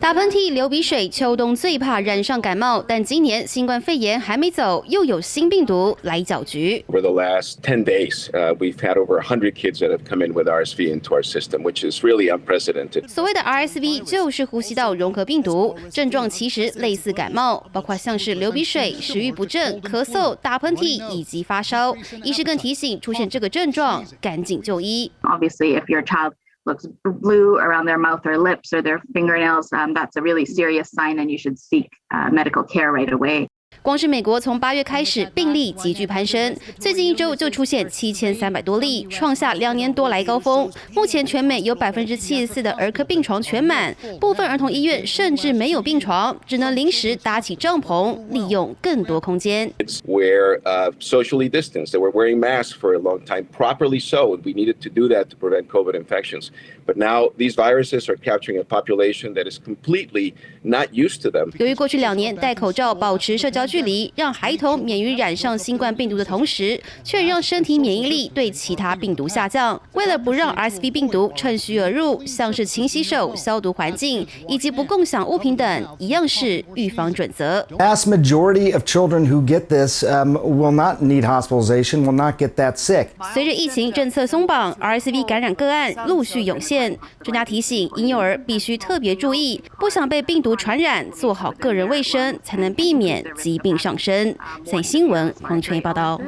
打喷嚏、流鼻水，秋冬最怕染上感冒，但今年新冠肺炎还没走，又有新病毒来搅局。 Over the last 10 days, we've had over 100 kids that have come in with RSV into our system, which is really unprecedented. 所谓的 RSV 就是呼吸道融合病毒，症状其实类似感冒，包括像是流鼻水、食欲不振、咳嗽、打喷嚏以及发烧。医师更提醒，出现这个症状赶紧就医。 Obviously, if your child looks blue around their mouth or lips or their fingernails, that's a really serious sign and you should seek medical care right away. 光是美国从8月开始，病例急剧攀升，最近1周就出现7300多例，创下2年多来高峰。目前全美有74%的儿科病床全满，部分儿童医院甚至没有病床，只能临时搭起帐篷，利用更多空间。 We're socially distanced, that we're wearing masks for a long time, properly so, and we needed to do that to prevent COVID infections. But now these viruses are capturing a population that is completely not used to them. 由于过去2年戴口罩、保持社交距离，让孩童免于染上新冠病毒的同时，却让身体免疫力对其他病毒下降。为了不让 RSV 病毒趁虚而入，像是勤洗手、消毒环境以及不共享物品等，一样是预防准则。 Vast majority of children who get this will not need hospitalization, will not get that sick. 随着疫情政策松绑 ，RSV 感染个案陆续涌现。专家提醒，婴幼儿必须特别注意，不想被病毒传染，做好个人卫生，才能避免疾病上升。三立新闻黄泉报道。